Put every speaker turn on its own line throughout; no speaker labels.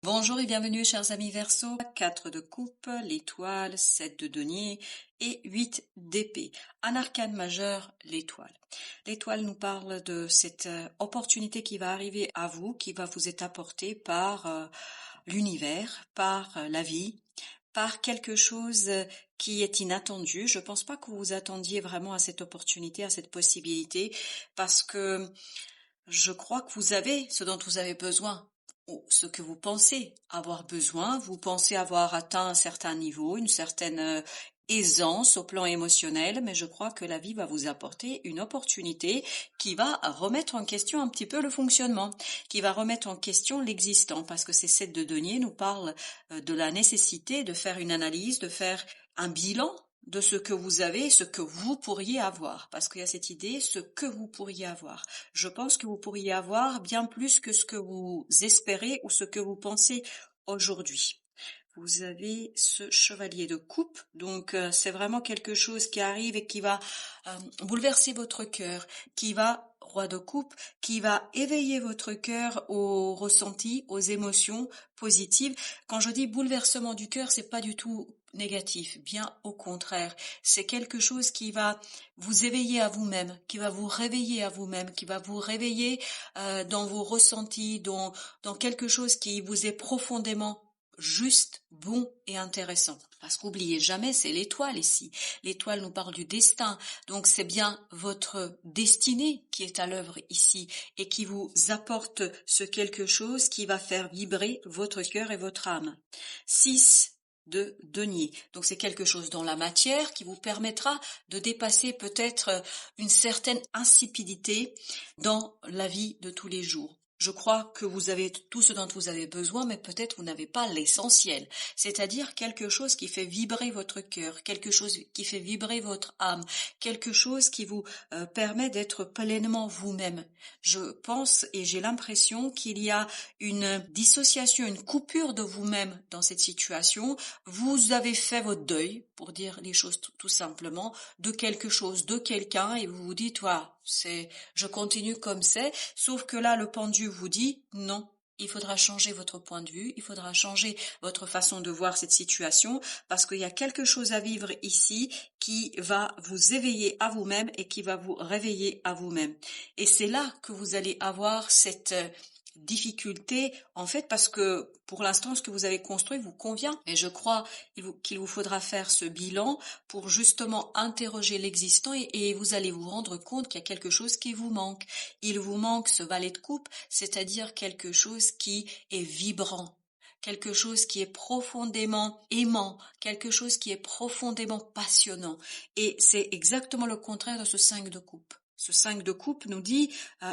Bonjour et bienvenue chers amis Verseau, 4 de coupe, l'étoile, 7 de denier et 8 d'épée. Un arcane majeur, l'étoile. L'étoile nous parle de cette opportunité qui va arriver à vous, qui va vous être apportée par l'univers, par la vie, par quelque chose qui est inattendu. Je pense pas que vous vous attendiez vraiment à cette opportunité, à cette possibilité, parce que je crois que vous avez ce dont vous avez besoin, ou ce que vous pensez avoir besoin. Vous pensez avoir atteint un certain niveau, une certaine aisance au plan émotionnel, mais je crois que la vie va vous apporter une opportunité qui va remettre en question un petit peu le fonctionnement, qui va remettre en question l'existant, parce que ces 7 de denier nous parlent de la nécessité de faire une analyse, de faire un bilan de ce que vous avez, ce que vous pourriez avoir, parce qu'il y a cette idée, ce que vous pourriez avoir. Je pense que vous pourriez avoir bien plus que ce que vous espérez ou ce que vous pensez aujourd'hui. Vous avez ce chevalier de coupe, donc c'est vraiment quelque chose qui arrive et qui va bouleverser votre cœur, qui va, roi de coupe, qui va éveiller votre cœur aux ressentis, aux émotions positives. Quand je dis bouleversement du cœur, c'est pas du tout négatif, bien au contraire. C'est quelque chose qui va vous éveiller à vous-même, qui va vous réveiller à vous-même, qui va vous réveiller dans vos ressentis, dans quelque chose qui vous est profondément juste, bon et intéressant. Parce qu'oubliez jamais, c'est l'étoile ici. L'étoile nous parle du destin. Donc c'est bien votre destinée qui est à l'œuvre ici et qui vous apporte ce quelque chose qui va faire vibrer votre cœur et votre âme. 6 de denier. Donc c'est quelque chose dans la matière qui vous permettra de dépasser peut-être une certaine insipidité dans la vie de tous les jours. Je crois que vous avez tout ce dont vous avez besoin, mais peut-être vous n'avez pas l'essentiel, c'est-à-dire quelque chose qui fait vibrer votre cœur, quelque chose qui fait vibrer votre âme, quelque chose qui vous permet d'être pleinement vous-même. Je pense et j'ai l'impression qu'il y a une dissociation, une coupure de vous-même dans cette situation. Vous avez fait votre deuil, pour dire les choses tout simplement, de quelque chose, de quelqu'un, et vous vous dites, je continue comme c'est, sauf que là, le pendu vous dit, non, il faudra changer votre point de vue, il faudra changer votre façon de voir cette situation, parce qu'il y a quelque chose à vivre ici qui va vous éveiller à vous-même et qui va vous réveiller à vous-même. Et c'est là que vous allez avoir cette difficulté, en fait, parce que pour l'instant, ce que vous avez construit vous convient. Et je crois qu'il vous faudra faire ce bilan pour justement interroger l'existant et vous allez vous rendre compte qu'il y a quelque chose qui vous manque. Il vous manque ce valet de coupe, c'est-à-dire quelque chose qui est vibrant, quelque chose qui est profondément aimant, quelque chose qui est profondément passionnant. Et c'est exactement le contraire de ce 5 de coupe. Ce 5 de coupe nous dit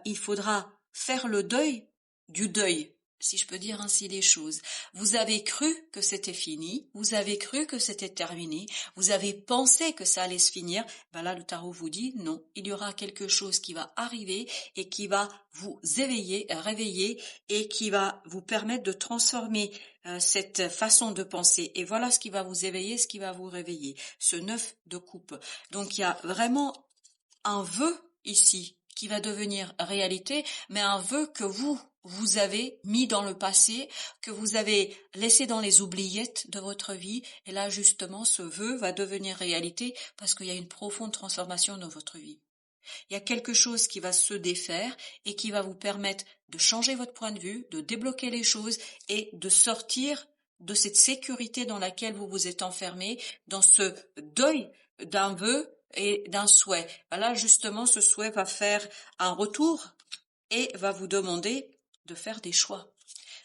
il faudra faire le deuil du deuil, si je peux dire ainsi les choses. Vous avez cru que c'était fini, vous avez cru que c'était terminé, vous avez pensé que ça allait se finir, ben là le tarot vous dit non, il y aura quelque chose qui va arriver et qui va vous éveiller, réveiller et qui va vous permettre de transformer cette façon de penser. Et voilà ce qui va vous éveiller, ce qui va vous réveiller. Ce 9 de coupe. Donc il y a vraiment un vœu ici qui va devenir réalité, mais un vœu que vous avez mis dans le passé, que vous avez laissé dans les oubliettes de votre vie, et là justement ce vœu va devenir réalité parce qu'il y a une profonde transformation dans votre vie. Il y a quelque chose qui va se défaire et qui va vous permettre de changer votre point de vue, de débloquer les choses et de sortir de cette sécurité dans laquelle vous vous êtes enfermé, dans ce deuil d'un vœu et d'un souhait. Là, justement, ce souhait va faire un retour et va vous demander de faire des choix.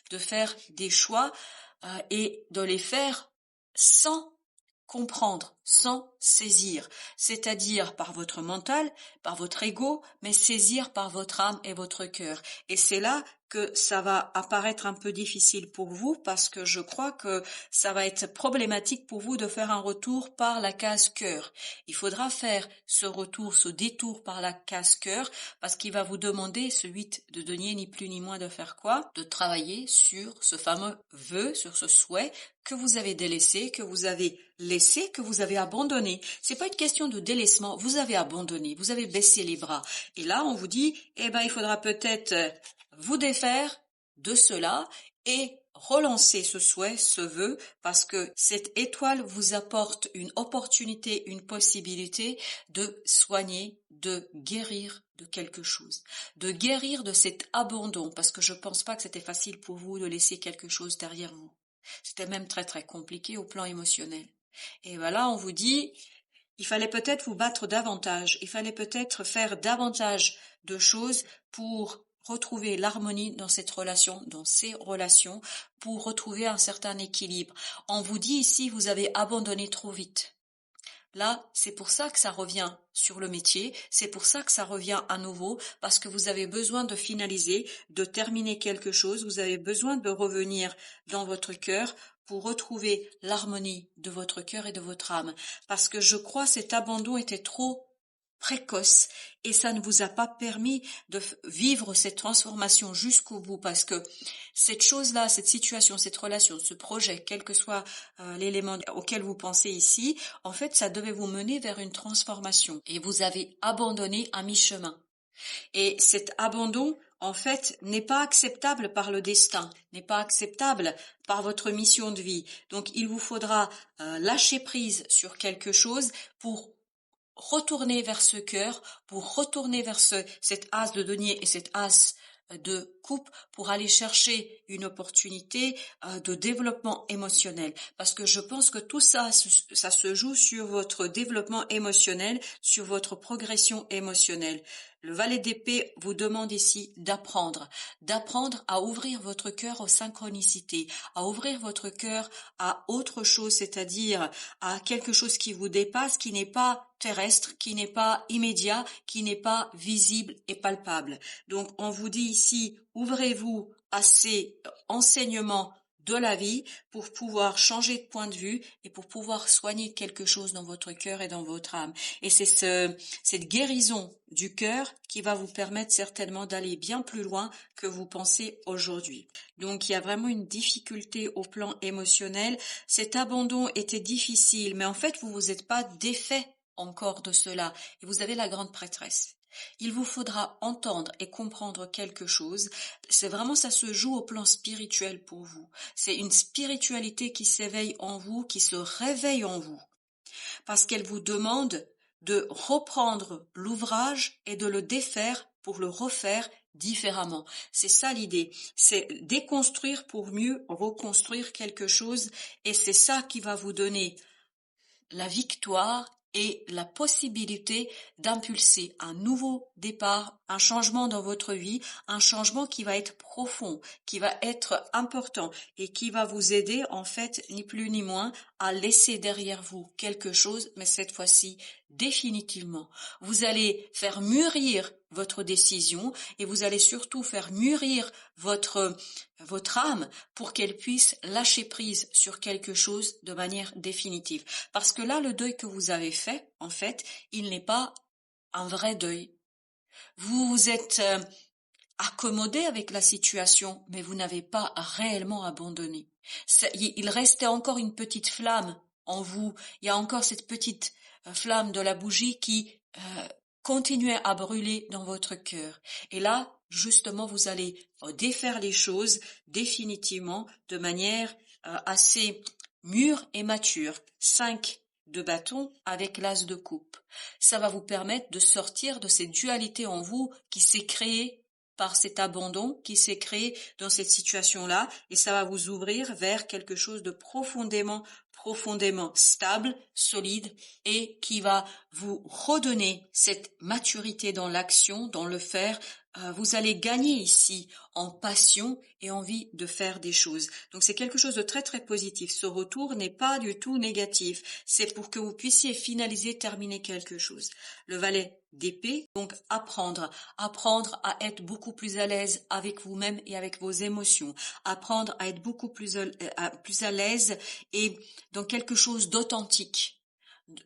De faire des choix et de les faire sans comprendre, sans saisir, c'est-à-dire par votre mental, par votre ego, mais saisir par votre âme et votre cœur. Et c'est là que ça va apparaître un peu difficile pour vous parce que je crois que ça va être problématique pour vous de faire un retour par la case cœur. Il faudra faire ce retour, ce détour par la case cœur parce qu'il va vous demander, ce 8 de denier, ni plus ni moins de faire quoi? De travailler sur ce fameux vœu, sur ce souhait que vous avez délaissé, que vous avez laissé, que vous avez abandonné. C'est pas une question de délaissement, vous avez abandonné, vous avez baissé les bras. Et là, on vous dit, il faudra peut-être vous défaire de cela et relancer ce souhait, ce vœu, parce que cette étoile vous apporte une opportunité, une possibilité de soigner, de guérir de quelque chose, de guérir de cet abandon, parce que je pense pas que c'était facile pour vous de laisser quelque chose derrière vous. C'était même très très compliqué au plan émotionnel. Et voilà, on vous dit, il fallait peut-être vous battre davantage, il fallait peut-être faire davantage de choses pour retrouver l'harmonie dans cette relation, dans ces relations, pour retrouver un certain équilibre. On vous dit ici, vous avez abandonné trop vite. Là, c'est pour ça que ça revient sur le métier, c'est pour ça que ça revient à nouveau, parce que vous avez besoin de finaliser, de terminer quelque chose, vous avez besoin de revenir dans votre cœur pour retrouver l'harmonie de votre cœur et de votre âme. Parce que je crois cet abandon était trop précoce et ça ne vous a pas permis de vivre cette transformation jusqu'au bout, parce que cette chose-là, cette situation, cette relation, ce projet, quel que soit l'élément auquel vous pensez ici, en fait, ça devait vous mener vers une transformation et vous avez abandonné à mi-chemin. Et cet abandon, en fait, n'est pas acceptable par le destin, n'est pas acceptable par votre mission de vie. Donc, il vous faudra lâcher prise sur quelque chose pour retourner vers ce cœur, pour retourner vers cet as de denier et cet as de coupe pour aller chercher une opportunité de développement émotionnel. Parce que je pense que tout ça, ça se joue sur votre développement émotionnel, sur votre progression émotionnelle. Le valet d'épée vous demande ici d'apprendre à ouvrir votre cœur aux synchronicités, à ouvrir votre cœur à autre chose, c'est-à-dire à quelque chose qui vous dépasse, qui n'est pas terrestre, qui n'est pas immédiat, qui n'est pas visible et palpable. Donc on vous dit ici, ouvrez-vous à ces enseignements de la vie pour pouvoir changer de point de vue et pour pouvoir soigner quelque chose dans votre cœur et dans votre âme. Et c'est cette guérison du cœur qui va vous permettre certainement d'aller bien plus loin que vous pensez aujourd'hui. Donc il y a vraiment une difficulté au plan émotionnel. Cet abandon était difficile, mais en fait vous vous êtes pas défait encore de cela et vous avez la grande prêtresse. Il vous faudra entendre et comprendre quelque chose. C'est vraiment, ça se joue au plan spirituel pour vous. C'est une spiritualité qui s'éveille en vous, qui se réveille en vous. Parce qu'elle vous demande de reprendre l'ouvrage et de le défaire pour le refaire différemment. C'est ça l'idée. C'est déconstruire pour mieux reconstruire quelque chose et c'est ça qui va vous donner la victoire et la possibilité d'impulser un nouveau départ, un changement dans votre vie, un changement qui va être profond, qui va être important et qui va vous aider en fait ni plus ni moins à laisser derrière vous quelque chose, mais cette fois-ci définitivement. Vous allez faire mûrir votre décision et vous allez surtout faire mûrir votre âme pour qu'elle puisse lâcher prise sur quelque chose de manière définitive. Parce que là, le deuil que vous avez fait, en fait, il n'est pas un vrai deuil. Vous vous êtes accommodé avec la situation, mais vous n'avez pas réellement abandonné. Il restait encore une petite flamme en vous. Il y a encore cette petite flamme de la bougie qui continuait à brûler dans votre cœur. Et là, justement, vous allez défaire les choses définitivement de manière assez mûre et mature. 5 de bâton avec l'as de coupe. Ça va vous permettre de sortir de cette dualité en vous qui s'est créée par cet abandon qui s'est créé dans cette situation-là, et ça va vous ouvrir vers quelque chose de profondément stable, solide, et qui va vous redonner cette maturité dans l'action, dans le faire. Vous allez gagner ici en passion et envie de faire des choses. Donc c'est quelque chose de très très positif. Ce retour n'est pas du tout négatif. C'est pour que vous puissiez finaliser, terminer quelque chose. Le valet d'épée, donc apprendre à être beaucoup plus à l'aise avec vous-même et avec vos émotions, apprendre à être beaucoup plus à l'aise et dans quelque chose d'authentique.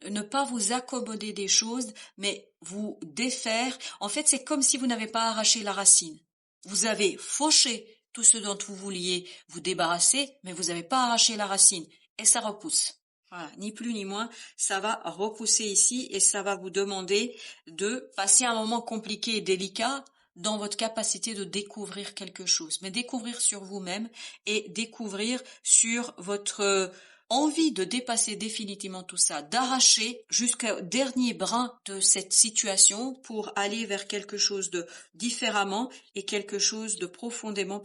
Ne pas vous accommoder des choses, mais vous défaire. En fait, c'est comme si vous n'avez pas arraché la racine. Vous avez fauché tout ce dont vous vouliez vous débarrasser, mais vous n'avez pas arraché la racine. Et ça repousse. Voilà, ni plus ni moins, ça va repousser ici et ça va vous demander de passer un moment compliqué et délicat, dans votre capacité de découvrir quelque chose, mais découvrir sur vous-même et découvrir sur votre envie de dépasser définitivement tout ça, d'arracher jusqu'au dernier brin de cette situation pour aller vers quelque chose de différemment et quelque chose de profondément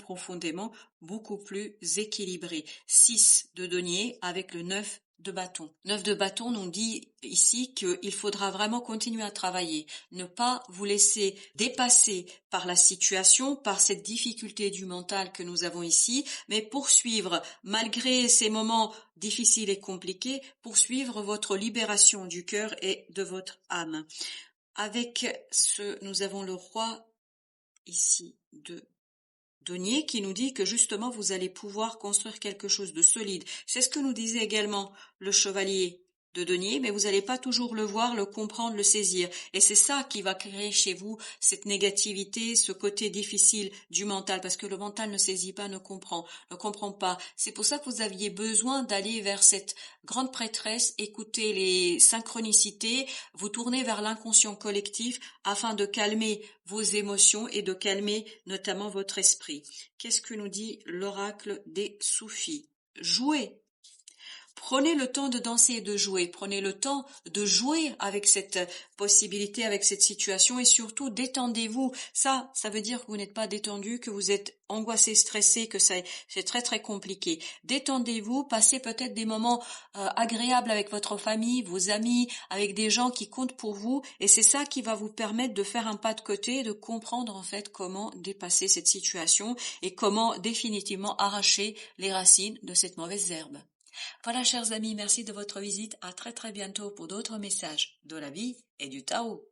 beaucoup plus équilibré. 6 de denier avec le 9 de bâton. 9 de bâton nous dit ici qu'il faudra vraiment continuer à travailler, ne pas vous laisser dépasser par la situation, par cette difficulté du mental que nous avons ici, mais poursuivre, malgré ces moments difficiles et compliqués, poursuivre votre libération du cœur et de votre âme. Avec nous avons le roi ici de denier qui nous dit que justement vous allez pouvoir construire quelque chose de solide. C'est ce que nous disait également le chevalier de denier, mais vous n'allez pas toujours le voir, le comprendre, le saisir. Et c'est ça qui va créer chez vous cette négativité, ce côté difficile du mental, parce que le mental ne saisit pas, ne comprend pas. C'est pour ça que vous aviez besoin d'aller vers cette grande prêtresse, écouter les synchronicités, vous tourner vers l'inconscient collectif afin de calmer vos émotions et de calmer notamment votre esprit. Qu'est-ce que nous dit l'oracle des soufis? Jouez. Prenez le temps de danser et de jouer. Prenez le temps de jouer avec cette possibilité, avec cette situation et surtout détendez-vous. Ça veut dire que vous n'êtes pas détendu, que vous êtes angoissé, stressé, que c'est très compliqué. Détendez-vous, passez peut-être des moments agréables avec votre famille, vos amis, avec des gens qui comptent pour vous et c'est ça qui va vous permettre de faire un pas de côté et de comprendre en fait comment dépasser cette situation et comment définitivement arracher les racines de cette mauvaise herbe. Voilà, chers amis, merci de votre visite. À très bientôt pour d'autres messages de la vie et du Tao.